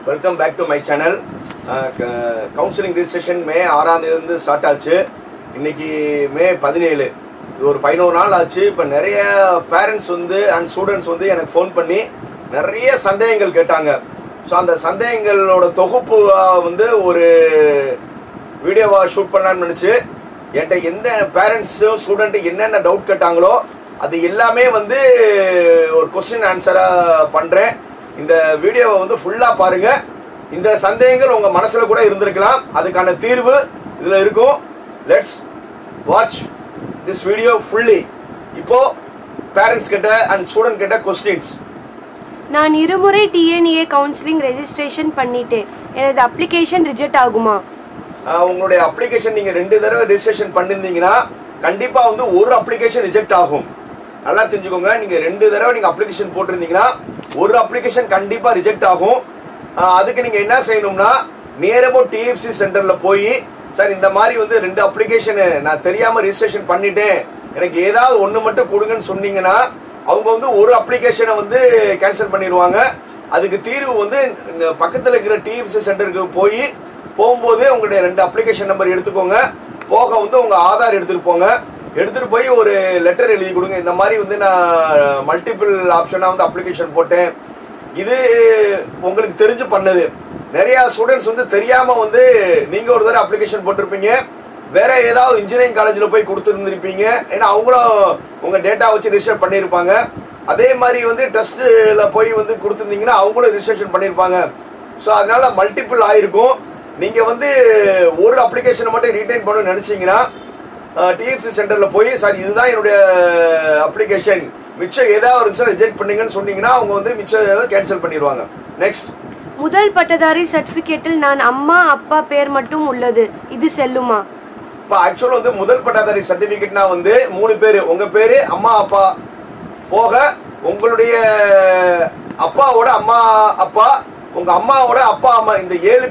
Welcome back to my channel. Counseling registration May 6 start ஆச்சு. இன்னைக்கு மே 17. இது ஒரு 11 நாள் ஆச்சு. இப்போ நிறைய பேரண்ட்ஸ் அண்ட் ஸ்டூடெண்ட்ஸ் எனக்கு ஃபோன் பண்ணி நிறைய சந்தேகங்கள் கேட்டாங்க. ஸோ அந்த சந்தேகங்களோட தொகுப்பு ஒரு வீடியோவா ஷூட் பண்ணலான்னு நினச்சி என்கிட்ட எந்த பேரண்ட்ஸும் ஸ்டூடெண்ட்டு என்னென்ன டவுட் கேட்டாங்களோ அது எல்லாமே ஒரு கொஸ்டின் ஆன்சராக பண்ணுறேன். இந்த வீடியோவை ஃபுல்லாக பாருங்க. இந்த சந்தேகங்கள் உங்க மனசுல கூட இருந்திருக்கலாம், அதுக்கான தீர்வு இதுல இருக்கும். Let's watch this video fully. இப்போ பேரண்ட்ஸ் கிட்ட அண்ட் ஸ்டூடெண்ட் கிட்ட கொஸ்டின்ஸ். நான் இருமுறை டிஎன்ஏ கவுன்சிலிங் ரெஜிஸ்ட்ரேஷன் பண்ணிட்டேன். எனது அப்ளிகேஷன் ரிஜெக்ட் ஆகுமா? உங்களுடைய அப்ளிகேஷன் நீங்க 2 தடவை ரெஜிஸ்ட்ரேஷன் பண்ணிருந்தீங்கன்னா கண்டிப்பா ஒரு அப்ளிகேஷன் ரிஜெக்ட் ஆகும். நல்லா தெரிஞ்சுக்கோங்க. நீங்க 2 தடவை நீங்க அப்ளிகேஷன் போட்டிருந்தீங்கன்னா ஒரு அப்ளிகேஷன் கண்டிப்பா ரிஜெக்ட் ஆகும். அதுக்கு நீங்க என்ன செய்யணும்னா நியர் அபவுட் டிஎஃப்சி சென்டர்ல போய் சார் இந்த மாதிரி 2 அப்ளிகேஷன் நான் தெரியாம ரெஜிஸ்ட்ரேஷன் பண்ணிட்டேன், எனக்கு ஏதாவது ஒண்ணு மட்டும் கொடுங்கன்னு சொன்னீங்கன்னா அவங்க ஒரு அப்ளிகேஷனை கேன்சல் பண்ணிடுவாங்க. அதுக்கு தீர்வு பக்கத்துல இருக்கிற டிஎஃப்சி சென்டருக்கு போகும்போது உங்களுடைய 2 அப்ளிகேஷன் நம்பர் எடுத்துக்கோங்க. போக உங்க ஆதார் எடுத்துட்டு போங்க. எடுத்துட்டு போய் ஒரு லெட்டர் எழுதி கொடுங்க. இந்த மாதிரி நான் மல்டிபிள் ஆப்ஷனா அப்ளிகேஷன் போட்டேன், இது உங்களுக்கு தெரிஞ்சு பண்ணது. நிறைய ஸ்டூடெண்ட்ஸ் தெரியாம நீங்க ஒரு தடவை அப்ளிகேஷன் போட்டிருப்பீங்க, வேற ஏதாவது இன்ஜினியரிங் காலேஜ்ல போய் கொடுத்துருந்துருப்பீங்க. ஏன்னா அவங்களும் உங்க டேட்டா வச்சு ரிஜிஸ்டர் பண்ணியிருப்பாங்க. அதே மாதிரி டெஸ்ட்ல போய் கொடுத்துருந்தீங்கன்னா அவங்களும் ரிஜிஸ்ட்ரேஷன் பண்ணியிருப்பாங்க. ஸோ அதனால மல்டிபிள் ஆயிருக்கும். நீங்க ஒரு அப்ளிகேஷனை மட்டும் ரீடைன் பண்ணணும்னு நினைச்சீங்கன்னா டிஎஃப்சி சென்டர்ல போய் சார் இதுதான் என்னுடைய அப்ளிகேஷன், மிச்சம் ஏதாவது ரிஜெக்ட் பண்ணீங்கன்னு சொன்னீங்கன்னா அவங்க மிச்சம் கேன்சல் பண்ணிடுவாங்க. நெக்ஸ்ட், முதல் பட்டதாரி சர்டிபிகேட்டில் நான் அம்மா அப்பா பேர் மட்டும் உள்ளது, இது செல்லுமா? இப்போ ஆக்சுவலா முதல் பட்டதாரி சர்டிபிகேட்னா 3 பேரு, உங்க பேரு அம்மா அப்பா போக உங்களுடைய அப்பாவோட அம்மா அப்பா, உங்க அம்மாவோட அப்பா அம்மா, இந்த 7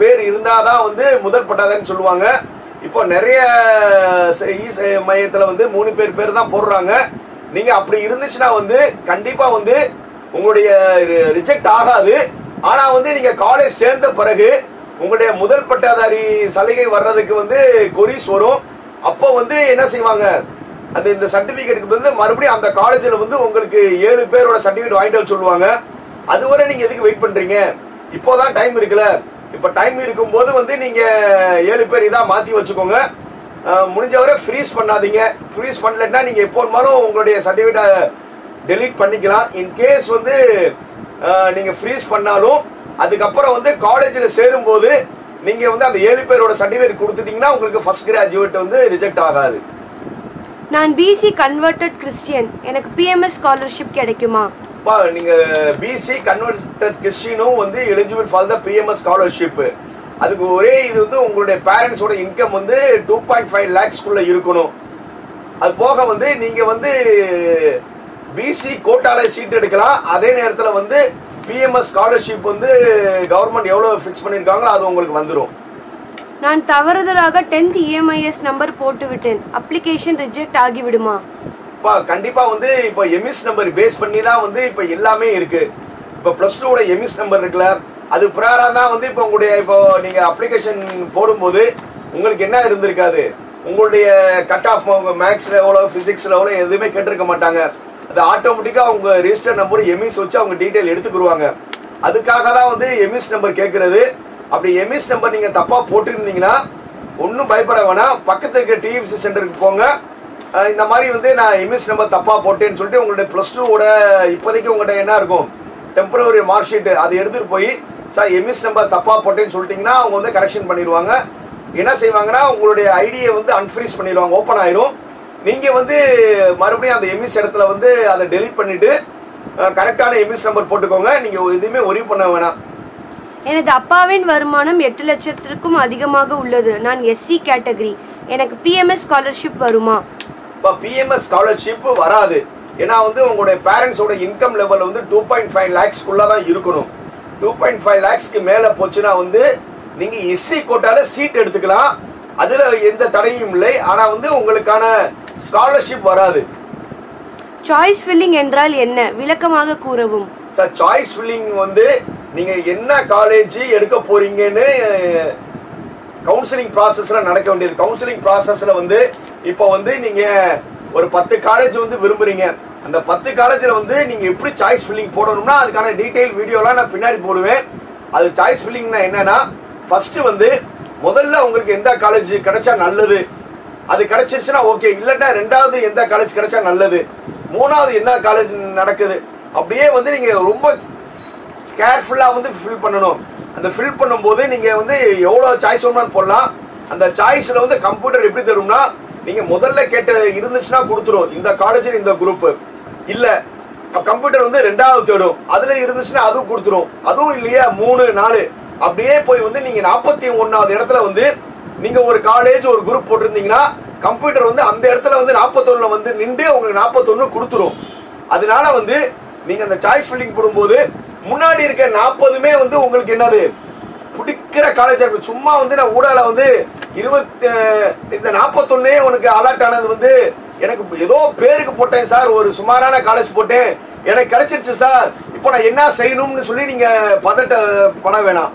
பேர் இருந்தாதான் முதல் பட்டதாரின்னு சொல்லுவாங்க. இப்போ நிறைய மையத்துல 3 பேர் தான் போடுறாங்க. நீங்க அப்படி இருந்துச்சுன்னா கண்டிப்பா உங்களுடைய ரிஜெக்ட் ஆகாது. ஆனா நீங்க காலேஜ் சேர்ந்த பிறகு உங்களுடைய முதல் பட்டதாரி சலுகை வர்றதுக்கு கொரிஸ் வரும். அப்போ என்ன செய்வாங்க, அந்த இந்த சர்டிபிகேட்டுக்கு மறுபடியும் அந்த காலேஜ்ல உங்களுக்கு 7 பேரோட சர்டிபிகேட் வாங்கிட்டு வர சொல்லுவாங்க. அதுவரை நீங்க எதுக்கு வெயிட் பண்றீங்க? இப்போதான் டைம் இருக்குல்ல. இப்ப டைம் இருக்கும் போது நீங்க 7 பேர் இதா மாத்தி வச்சுக்கோங்க. முடிஞ்சவரை ஃப்ரீஸ் பண்ணாதீங்க. ஃப்ரீஸ் பண்ணலன்னா நீங்க எப்போ வேணாலும் உங்களுடைய சர்டிபிகேட்டை டெலீட் பண்ணிக்கலாம். இன் கேஸ் நீங்க ஃப்ரீஸ் பண்ணாலும் அதுக்கப்புறம் காலேஜ்ல சேரும் போது நீங்க அந்த 7 பேரோட சர்டிபிகேட் கொடுத்துட்டீங்கன்னா உங்களுக்கு ஃபர்ஸ்ட் கிராஜுவேட் ரிஜெக்ட் ஆகாது. நான் பிசி கன்வெர்ட்டட் கிறிஸ்டியன், எனக்கு பிஎம்எஸ் ஸ்காலர்ஷிப் கிடைக்குமா? நீங்க பிசி கன்வெர்ட்டட் கிறிஸ்டியனும் eligible for the BMS scholarship. அதுக்கு ஒரே இது உங்களுடைய பேரண்ட்ஸோட இன்கம் 2.5 lakhsக்குள்ள இருக்கணும். அது போக நீங்க பிசி கோட்டால சீட் எடுக்கலாம். அதே நேரத்தில் பிஎம்எஸ் ஸ்காலர்ஷிப் கவர்மெண்ட் எவ்வளவு ஃபிக்ஸ் பண்ணிருக்காங்களோ அது உங்களுக்கு வந்துடும். நான் தவறுதலாக 10th இஎம்ஐஎஸ் நம்பர் போட்டு விட்டேன், அப்ளிகேஷன் ரிஜெக்ட் ஆகிவிடுமா? கண்டிப்பா இப்போ எம்இஸ் நம்பர் பேஸ் பண்ணி தான் இப்போ எல்லாமே இருக்கு. இப்போ +2 எம்இஸ் நம்பர் இருக்குல்ல, அது பிரகாரம் தான் இப்போ உங்களுடைய இப்போ நீங்க அப்ளிகேஷன் போடும்போது உங்களுக்கு என்ன இருந்திருக்காது, உங்களுடைய கட் ஆஃப் மேக்ஸ்ல எவ்வளோ, பிசிக்ஸ்ல எவ்வளோ எதுவுமே கேட்டிருக்க மாட்டாங்க. அது ஆட்டோமேட்டிக்கா அவங்க ரெஜிஸ்டர் நம்பர் எம்இஸ் வச்சு அவங்க டீடைல் எடுத்துக்கிடுவாங்க. அதுக்காக தான் எம்இஸ் நம்பர் கேட்கறது. அப்படி எம்இஸ் நம்பர் நீங்க தப்பா போட்டிருந்தீங்கன்னா ஒன்றும் பயப்பட வேணாம். பக்கத்துல இருக்கிற டிஎஃப்சி சென்டருக்கு போங்க. இந்த மாதிரி நான் எம்இஸ் நம்பர் தப்பா போட்டேன்னு சொல்லிட்டு உங்களுடைய +2 இப்போதைக்கு உங்கள்கிட்ட என்ன இருக்கும், டெம்பரரி மார்க் ஷீட், அதை எடுத்துட்டு போய் சார் எம்இஸ் நம்பர் தப்பா போட்டேன்னு சொல்லிட்டீங்கன்னா அவங்க கரெக்ஷன் பண்ணிடுவாங்க. என்ன செய்வாங்கன்னா உங்களுடைய ஐடியை அன்ஃப்ரீஸ் பண்ணிடுவாங்க, ஓப்பன் ஆயிரும். நீங்க மறுபடியும் அந்த எம்இஸ் இடத்துல அதை டெலீட் பண்ணிட்டு கரெக்டான எம்இஸ் நம்பர் போட்டுக்கோங்க. நீங்க எதுவுமே ஒரி பண்ண வேணாம். எனது அப்பாவின் வருமானம் 8 லட்சத்திற்கும் அதிகமாக உள்ளது. நான் எஸ்சி கேட்டகரி, எனக்கு பிஎம்எஸ் ஸ்காலர்ஷிப் வருமா? இப்போ பிஎம்எஸ் ஸ்காலர்ஷிப் வராது. ஏன்னா உங்களுடைய பேரண்ட்ஸோட இன்கம் லெவல் 2.5 lakhsக்குள்ள தான் இருக்கணும். 2.5 lakhsக்கு மேல போச்சுன்னா நீங்க எஸ்சி கோட்டால சீட் எடுத்துக்கலாம். அதுல எந்த தடையும் இல்லை. ஆனா உங்களுக்கான ஸ்காலர்ஷிப் வராது. சாய்ஸ் ஃபில்லிங் என்றால் என்ன, விளக்கமாக கூறவும். சார் சாய்ஸ் ஃபில்லிங் நீங்க என்ன காலேஜ் எடுக்க போறீங்கன்னு கவுன்சிலிங் ப்ராசஸ்ல நடக்க வேண்டியது. கவுன்சிலிங் ப்ராசஸ்ல வந்து இப்போ வந்து நீங்க ஒரு 10 காலேஜ் வந்து விரும்புறீங்க. அந்த 10 காலேஜ்ல வந்து நீங்க எப்படி சாய்ஸ் ஃபில்லிங் போடணும்னா அதுக்கான டீடைல் வீடியோலாம் நான் பின்னாடி போடுவேன். அது சாய்ஸ் ஃபில்லிங்னா என்னன்னா, ஃபர்ஸ்ட் வந்து முதல்ல உங்களுக்கு எந்த காலேஜ் கிடைச்சா நல்லது, அது கிடைச்சிருச்சுன்னா ஓகே, இல்லைன்னா ரெண்டாவது எந்த காலேஜ் கிடைச்சா நல்லது, மூணாவது என்ன காலேஜ் நடக்குது, அப்படியே வந்து நீங்க ரொம்ப கேர்ஃபுல்லா வந்து ஃபில் பண்ணணும். அந்த ஃபில் பண்ணும்போது நீங்க வந்து எவ்வளவு சாய்ஸ் வேணாலும் போடலாம். அந்த சாய்ஸ்ல வந்து கம்ப்யூட்டர் எப்படி தரும்னா, நீங்க முதல்ல கேட்ட இருந்துச்சுன்னா கொடுத்துரும் இந்த காலேஜ் இந்த குரூப், இல்ல கம்ப்யூட்டர் வந்து ரெண்டாவது தேடும், அதுல இருந்துச்சுன்னா அதுவும் கொடுத்துரும், அதுவும் இல்லையா 3 4 அப்படியே போய் வந்து நீங்க 41வது இடத்துல வந்து நீங்க ஒரு காலேஜ் ஒரு குரூப் போட்டிருந்தீங்கன்னா கம்ப்யூட்டர் வந்து அந்த இடத்துல வந்து 41ல வந்து நின்று உங்களுக்கு 41 கொடுத்துரும். அதனால வந்து நீங்க அந்த சாய்ஸ் ஃபில்லிங் போடும்போது முன்னாடி இருக்க 40மே வந்து உங்களுக்கு என்னது பிடிக்கிற காலேஜா இருக்கும். சும்மா வந்து நான் ஊடால வந்து இந்த 41 உனக்கு அலர்ட் ஆனது வந்து எனக்கு ஏதோ பேருக்கு போட்டேன் சார், ஒரு சுமாரான காலேஜ் போட்டேன், எனக்கு கிடைச்சிருச்சு சார், இப்போ நான் என்ன செய்யணும்னு சொல்லி நீங்க பண வேணாம்.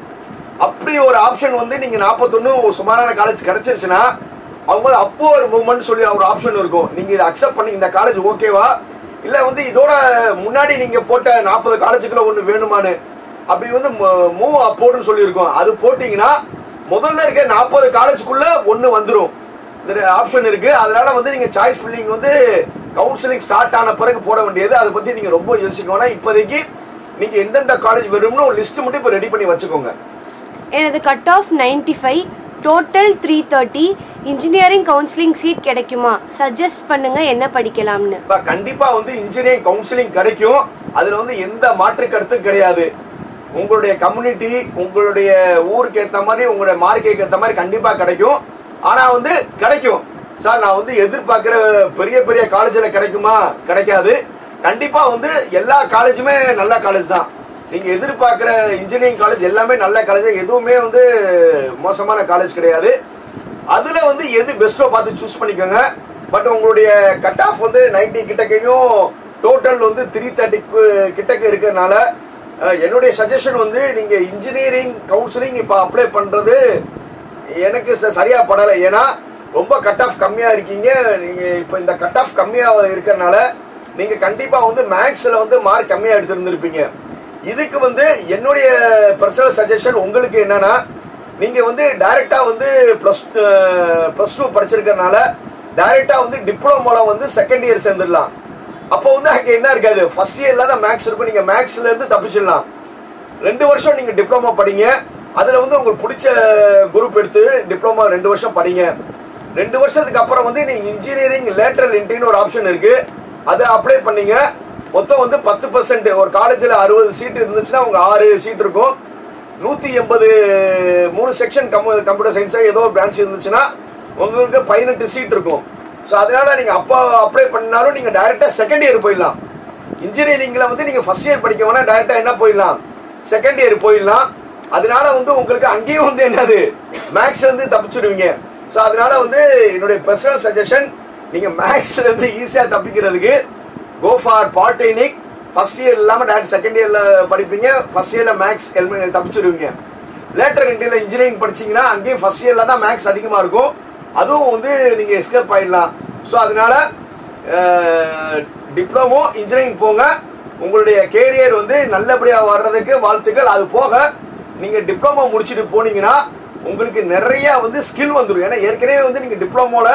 அப்படி ஒரு ஆப்ஷன் வந்து நீங்க 41 சுமாரான காலேஜ் கிடைச்சிருச்சுன்னா அவங்க அப்போ ஒரு மூவ்மெண்ட் சொல்லி ஒரு ஆப்ஷன் இருக்கும். நீங்க இதை அக்செப்ட் பண்ணி இந்த காலேஜ் ஓகேவா, இல்ல வந்து இதோட முன்னாடி நீங்க போட்ட 40 காலேஜுக்குள்ள ஒண்ணு வேணுமானு அப்படி வந்து மூவ் அப்போர்ட்னு சொல்லி இருக்கும். அது போட்டீங்கன்னா முதல்ல இருக்க 40 காலேஜுக்குள்ள ஒண்ணு வந்துடும். இந்த ஆப்ஷன் இருக்கு. அதனால வந்து நீங்க சாய்ஸ் ஃபில்லிங் வந்து கவுன்சிலிங் ஸ்டார்ட் ஆன பிறகு போட வேண்டியது. அதை பத்தி நீங்க ரொம்ப யோசிக்கணும். இப்போதைக்கு நீங்க எந்தெந்த காலேஜ் வேணும்னு ஒரு லிஸ்ட் மட்டும் இப்போ ரெடி பண்ணி வச்சுக்கோங்க. எனது cut off 95, total 330. Engineering counselling seat கிடைக்குமா? சஜஸ்ட் பண்ணுங்க, என்ன படிக்கலாம்னு. கண்டிப்பா வந்து இன்ஜினியரிங் கவுன்சிலிங் கிடைக்கும். அதுல வந்து எந்த மாற்று கருத்தும் கிடையாது. உங்களுடைய கம்யூனிட்டி, உங்களுடைய ஊருக்கு ஏற்ற மாதிரி, உங்களுடைய மார்க்கெட்டுக்கு ஏற்ற மாதிரி கண்டிப்பா கிடைக்கும். ஆனா வந்து கிடைக்கும் சார், நான் வந்து எதிர்பார்க்கிற பெரிய பெரிய காலேஜ்ல கிடைக்குமா? கிடைக்காது. கண்டிப்பா வந்து எல்லா காலேஜுமே நல்ல காலேஜ் தான். நீங்க எதிர்பார்க்கிற இன்ஜினியரிங் காலேஜ் எல்லாமே நல்ல காலேஜ், எதுவுமே வந்து மோசமான காலேஜ் கிடையாது. அதுல வந்து எது பெஸ்டோ பார்த்து சூஸ் பண்ணிக்கோங்க. பட் உங்களுடைய கட் ஆஃப் வந்து 90 கிட்டக்கையும் டோட்டல் வந்து 330 கிட்டக்க இருக்கிறதுனால என்னுடைய சஜஷன் வந்து நீங்க இன்ஜினியரிங் கவுன்சிலிங் இப்ப அப்ளை பண்றது எனக்கு சரியா படலை. ஏன்னா ரொம்ப கட் ஆஃப் கம்மியா இருக்கீங்க. நீங்க இப்ப இந்த கட் ஆஃப் கம்மியா இருக்கிறதுனால நீங்க கண்டிப்பா வந்து மேக்ஸ்ல வந்து மார்க் கம்மியா எடுத்திருந்திருப்பீங்க. இதுக்கு வந்து என்னுடைய பர்சனல் சஜஷன் உங்களுக்கு என்னன்னா, நீங்க வந்து டைரக்டா வந்து பிளஸ் 2 படிச்சிருக்கிறதுனால டைரக்டா வந்து டிப்ளமோல வந்து செகண்ட் இயர் சேர்ந்துடலாம். அப்போ வந்து அங்க என்ன இருக்காது, ஃபர்ஸ்ட் இயர்ல தான் மேக்ஸ் இருக்கும். நீங்க மேக்ஸ்ல இருந்து தப்பிச்சிடலாம். 2 வருஷம் நீங்க டிப்ளமோ படிங்க. அதுல வந்து உங்களுக்கு பிடிச்ச குரூப் எடுத்து டிப்ளமோ 2 வருஷம் படிங்க. 2 வருஷத்துக்கு அப்புறம் வந்து நீங்க இன்ஜினியரிங் லேட்டரல் என்ட்ரின்னு ஒரு ஆப்ஷன் இருக்கு, அதை அப்ளை பண்ணீங்க. மொத்தம் வந்து 10%. ஒரு காலேஜில் 60 சீட் இருந்துச்சுன்னா உங்க 6 சீட் இருக்கும். 180 3 செக்ஷன் கம்ப்யூட்டர் சயின்ஸ் ஏதோ பிரான்ச் இருந்துச்சுன்னா உங்களுக்கு 18 சீட் இருக்கும். ஸோ அதனால நீங்க அப்போ அப்ளை பண்ணாலும் நீங்க டைரக்டா செகண்ட் இயர் போயிடலாம். இன்ஜினியரிங்ல வந்து நீங்க ஃபர்ஸ்ட் இயர் படிக்க வேணா டைரக்டா என்ன போயிடலாம், செகண்ட் இயர் போயிடலாம். அதனால வந்து உங்களுக்கு அங்கேயும் வந்து என்னது மேக்ஸ் வந்து தப்பிச்சிடுவீங்க. ஸோ அதனால வந்து என்னுடைய பர்சனல் சஜஷன், நீங்க மேக்ஸ்ல இருந்து ஈஸியா தப்பிக்கிறதுக்கு go for polytechnic. First year இல்லாம டைரக்ட் செகண்ட் இயர்ல படிப்பீங்க. ஃபர்ஸ்ட் இயர்ல மேக்ஸ் தப்பிச்சிடுவீங்க. லேட்டர் என்ட்ரில இன்ஜினியரிங் படிச்சீங்கன்னா அங்கேயும் ஃபர்ஸ்ட் இயர்ல தான் மேக்ஸ் அதிகமா இருக்கும். அதுவும் வந்து நீங்க எஸ்கேப் ஆயிடலாம். ஸோ அதனால டிப்ளமோ இன்ஜினியரிங் போங்க. உங்களுடைய கேரியர் வந்து நல்லபடியா வர்றதுக்கு வாழ்த்துக்கள். அது போக நீங்க டிப்ளமோ முடிச்சுட்டு போனீங்கன்னா உங்களுக்கு நிறைய வந்து ஸ்கில் வந்துடும். ஏன்னா ஏற்கனவே வந்து நீங்க டிப்ளமோல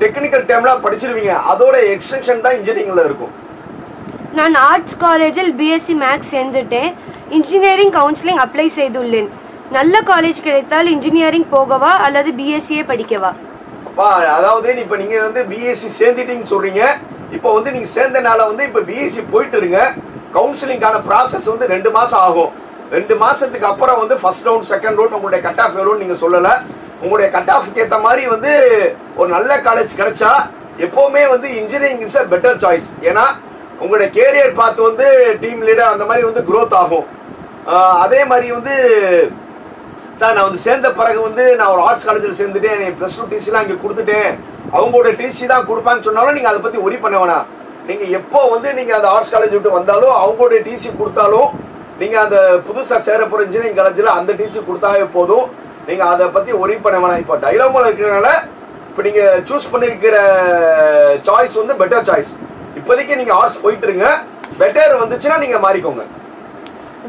டெக்னிக்கல் டேர்ம்லாம் படிச்சிருவீங்க. அதோட எக்ஸ்டென்ஷன் தான் இன்ஜினியரிங்ல இருக்கும். நான் ஆர்ட்ஸ் காலேஜில் பிஎஸ்சி மேக்ஸ் சேர்ந்துட்டேன். இன்ஜினியரிங் கவுன்சிலிங் அப்ளை செய்துள்ளேன். நல்ல காலேஜ் கிடைத்தால் இன்ஜினியரிங் போகவா அல்லது பிஎஸ்சியே படிக்கவா? அதாவது இப்ப நீங்க வந்து பிஎஸ்சி சேர்ந்துட்டீங்கன்னு சொல்றீங்க. இப்போ வந்து நீங்க சேர்ந்தனால வந்து இப்ப பிஎஸ்சி போயிட்டு இருங்க. கவுன்சிலிங்கான ப்ராசஸ் வந்து 2 மாசம் ஆகும். 2 மாசத்துக்கு அப்புறம் வந்து ஃபர்ஸ்ட் ரவுண்ட் செகண்ட் ரவுண்ட் உங்களுடைய கட் ஆஃப் எவ்வளோன்னு நீங்க சொல்லல. உங்களுடைய கட் ஆஃப்க்கு ஏற்ற மாதிரி வந்து ஒரு நல்ல காலேஜ் கிடைச்சா எப்பவுமே வந்து engineering is a better choice. ஏன்னா உங்களுடைய கேரியர் பார்த்து வந்து டீம் லீடர் அந்த மாதிரி வந்து growth ஆகும். அதே மாதிரி வந்து சார் நான் வந்து சேர்ந்த பிறகு வந்து நான் ஒரு ஆர்ட்ஸ் காலேஜில் சேர்ந்துட்டேன், +2 டிசிலாம் இங்கே கொடுத்துட்டேன், அவங்களோட டிசி தான் கொடுப்பான்னு சொன்னாலும் நீங்கள் அதை பற்றி ஒரி பண்ண வேணாம். நீங்கள் எப்போ வந்து நீங்கள் அந்த ஆர்ட்ஸ் காலேஜ் விட்டு வந்தாலும் அவங்களுடைய டிசி கொடுத்தாலும் நீங்க அந்த புதுசா சேர போற இன்ஜினியரிங் காலேஜ்ல அந்த டிசி கொடுத்தாவே போதும். நீங்க அதை பத்தி ஒரி பண்ண வேணாம். இப்போ டைலமால இருக்கிறனால இப்போ நீங்க சூஸ் பண்ணிருக்கிற சாய்ஸ் வந்து பெட்டர் சாய்ஸ். இப்போதைக்கு நீங்க ஆர்ட்ஸ் போயிட்டு இருங்க. பெட்டர் வந்துச்சுன்னா நீங்க மாறிக்கோங்க.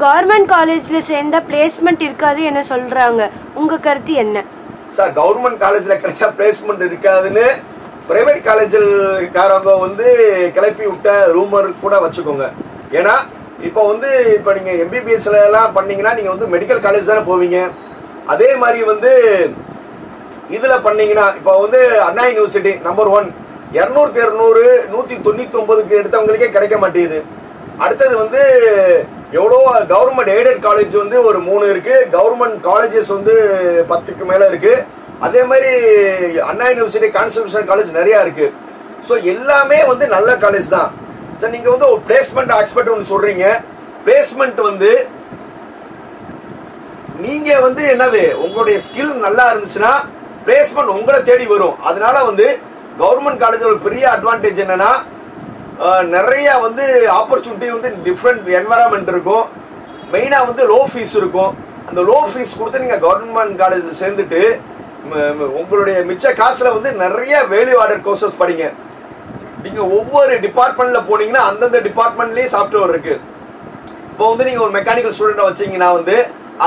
கவர்மெண்ட் காலேஜ்ல சேர்ந்தா பிளேஸ்மெண்ட் இருக்காது என்ன சொல்றாங்க, உங்க கருத்து என்ன? சார், கவர்மெண்ட் காலேஜ்ல கிடைச்சா பிளேஸ்மெண்ட் இருக்காதுன்னு பிரைவேட் காலேஜ்காரங்க வந்து கிளப்பி விட்ட ரூமர் கூட வச்சுக்கோங்க. ஏன்னா இப்போ வந்து இப்போ நீங்க எம்பிபிஎஸ்ல எல்லாம் பண்ணீங்கன்னா நீங்க வந்து மெடிக்கல் காலேஜ் தானே போவீங்க. அதே மாதிரி வந்து இதுல பண்ணீங்கன்னா இப்போ வந்து அண்ணா யூனிவர்சிட்டி நம்பர் 1 200க்கு 200 199க்கு எடுத்தவங்களுக்கே கிடைக்க மாட்டேங்குது. அடுத்தது வந்து எவ்வளோ கவர்மெண்ட் எய்டட் காலேஜ் வந்து ஒரு 3 இருக்கு. கவர்மெண்ட் காலேஜஸ் வந்து 10க்கு மேல இருக்கு. அதே மாதிரி அண்ணா யூனிவர்சிட்டி கான்ஸ்டிடியூஷன் காலேஜ் நிறைய இருக்கு. ஸோ எல்லாமே வந்து நல்ல காலேஜ் தான். சார், நீங்க வந்து ஒரு பிளேஸ்மெண்ட் எக்ஸ்பர்ட் ஒன்று சொல்றீங்க. பிளேஸ்மெண்ட் வந்து நீங்க வந்து என்னது உங்களுடைய ஸ்கில் நல்லா இருந்துச்சுன்னா பிளேஸ்மெண்ட் உங்களை தேடி வரும். அதனால வந்து கவர்மெண்ட் காலேஜ் ஒரு பெரிய அட்வான்டேஜ் என்னன்னா நிறைய வந்து ஆப்பர்ச்சுனிட்டி வந்து டிஃப்ரெண்ட் என்வரான்மெண்ட் இருக்கும். மெயினா வந்து லோ ஃபீஸ் இருக்கும். அந்த லோ ஃபீஸ் கொடுத்து நீங்க கவர்மெண்ட் காலேஜ் சேர்ந்துட்டு உங்களுடைய மிச்ச காசுல வந்து நிறைய வேல்யூ ஆடட் கோர்சஸ் படிங்க. நீங்க ஒவ்வொரு டிபார்ட்மெண்ட்ல போனீங்கன்னா அந்தந்த டிபார்ட்மெண்ட்லயே சாஃப்ட்வேர் இருக்கு. இப்போ வந்து நீங்க ஒரு மெக்கானிக்கல் ஸ்டூடெண்ட் வச்சீங்கன்னா வந்து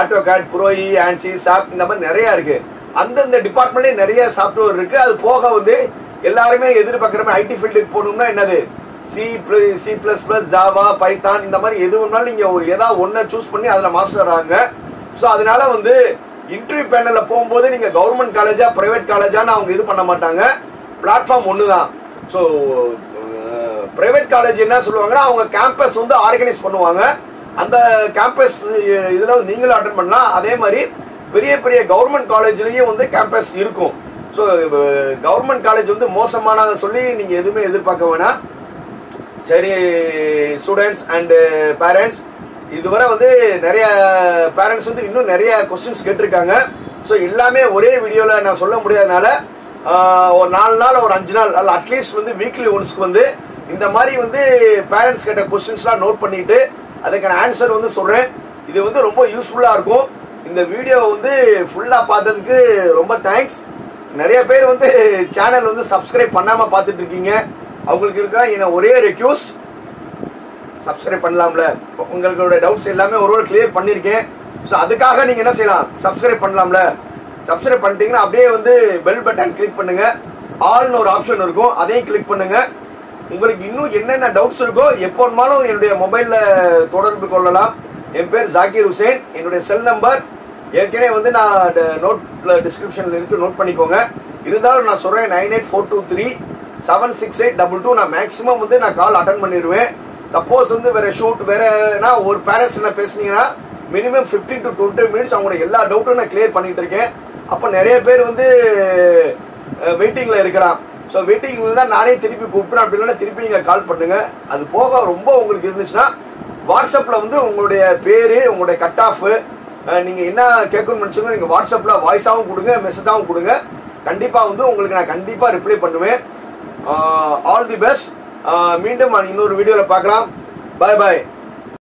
ஆட்டோகேட், ப்ரோஇ, ஆன்சி, சாப் இந்த மாதிரி நிறைய இருக்கு. அந்தந்த டிபார்ட்மெண்ட்லயே நிறைய சாஃப்ட்வேர் இருக்கு. அது போக வந்து எல்லாருமே எதிர்பார்க்குற மாதிரி ஐடி ஃபீல்டுக்கு போகணும்னா என்னது C++, ஜாவா, பைத்தான் இந்த மாதிரி எது வேணாலும் நீங்க ஒரு ஏதாவது ஒன்றை சூஸ் பண்ணி அதுல மாஸ்டர் ஆகுங்க. ஸோ அதனால வந்து இன்டர்வியூ பேனல்ல போகும்போது நீங்க கவர்மெண்ட் காலேஜா பிரைவேட் காலேஜான்னு அவங்க இது பண்ண மாட்டாங்க. பிளாட்ஃபார்ம் ஒன்று தான். ஸோ பிரைவேட் காலேஜ் என்ன சொல்லுவாங்கன்னா அவங்க கேம்பஸ் வந்து ஆர்கனைஸ் பண்ணுவாங்க. அந்த கேம்பஸ் இதுல நீங்களும் அட்டென்ட் பண்ணலாம். அதே மாதிரி பெரிய பெரிய கவர்மெண்ட் காலேஜ்லயும் வந்து கேம்பஸ் இருக்கும். ஸோ கவர்மெண்ட் காலேஜ் வந்து மோசமானதை சொல்லி நீங்க எதுவுமே எதிர்பார்க்க வேணாம். சரி ஸ்டூடெண்ட்ஸ் அண்ட் பேரண்ட்ஸ், இதுவரை வந்து நிறைய பேரண்ட்ஸ் வந்து இன்னும் நிறைய கொஸ்டின்ஸ் கேட்டிருக்காங்க. ஸோ எல்லாமே ஒரே வீடியோவில் நான் சொல்ல முடியாதனால ஒரு 4 நாள் ஒரு 5 நாள் அல்ல அட்லீஸ்ட் வந்து வீக்லி ஒன்ஸ்க்கு வந்து இந்த மாதிரி வந்து பேரண்ட்ஸ் கேட்ட கொஸ்டின்ஸ்லாம் நோட் பண்ணிட்டு அதுக்கான ஆன்சர் வந்து சொல்கிறேன். இது வந்து ரொம்ப யூஸ்ஃபுல்லாக இருக்கும். இந்த வீடியோ வந்து ஃபுல்லாக பார்த்ததுக்கு ரொம்ப தேங்க்ஸ். நிறைய பேர் வந்து சேனல் வந்து சப்ஸ்கிரைப் பண்ணாமல் பார்த்துட்டு இருக்கீங்க. அவங்களுக்கு இருக்கா என்ன ஒரே ரெக்யூஸ்ட், சப்ஸ்கிரைப் பண்ணலாம்ல. உங்களோட டவுட்ஸ் எல்லாமே ஒரு கிளியர் பண்ணியிருக்கேன். ஸோ அதுக்காக நீங்கள் என்ன செய்யலாம், சப்ஸ்கிரைப் பண்ணலாம்ல. சப்ஸ்கிரைப் பண்ணிட்டீங்கன்னா அப்படியே வந்து பெல் பட்டன் கிளிக் பண்ணுங்க. ஆல்னு ஒரு ஆப்ஷன் இருக்கும், அதையும் கிளிக் பண்ணுங்க. உங்களுக்கு இன்னும் என்னென்ன டவுட்ஸ் இருக்கோ எப்போ வேணுமாலும் என்னுடைய மொபைலில் தொடர்பு கொள்ளலாம். என் பேர் ஜாகிர் ஹுசேன். என்னுடைய செல் நம்பர் ஏற்கனவே வந்து நான் நோட்ல டிஸ்கிரிப்ஷனில் இருக்கு, நோட் பண்ணிக்கோங்க. இருந்தாலும் நான் சொல்கிறேன் 9842376822. நான் மேக்ஸிமம் வந்து நான் கால் அட்டன் பண்ணிடுவேன். சப்போஸ் வந்து வேற ஷூட் வேறனா ஒரு பேரண்ட்ஸ் என்ன பேசுனீங்கன்னா மினிமம் 15 to 20 மினிட்ஸ் அவங்களோட எல்லா டவுட்டும் நான் கிளியர் பண்ணிட்டு இருக்கேன். அப்போ நிறைய பேர் வந்து வெயிட்டிங்கில் இருக்கிறான். ஸோ வெயிட்டிங்கில் தான் நானே திருப்பி கூப்பிட்றேன். அப்படி இல்லைன்னா திருப்பி நீங்கள் கால் பண்ணுங்க. அது போக ரொம்ப உங்களுக்கு இருந்துச்சுன்னா வாட்ஸ்அப்பில் வந்து உங்களுடைய பேர், உங்களுடைய கட் ஆஃப், நீங்கள் என்ன கேட்கணும்னு நினச்சிங்கன்னா நீங்கள் வாட்ஸ்அப்பில் வாய்ஸாகவும் கொடுங்க, மெசேஜாகவும் கொடுங்க. கண்டிப்பாக வந்து உங்களுக்கு நான் கண்டிப்பாக ரிப்ளை பண்ணுவேன். All the best. மீண்டும் இன்னொரு வீடியோவில் பார்க்கலாம். பாய் பாய்.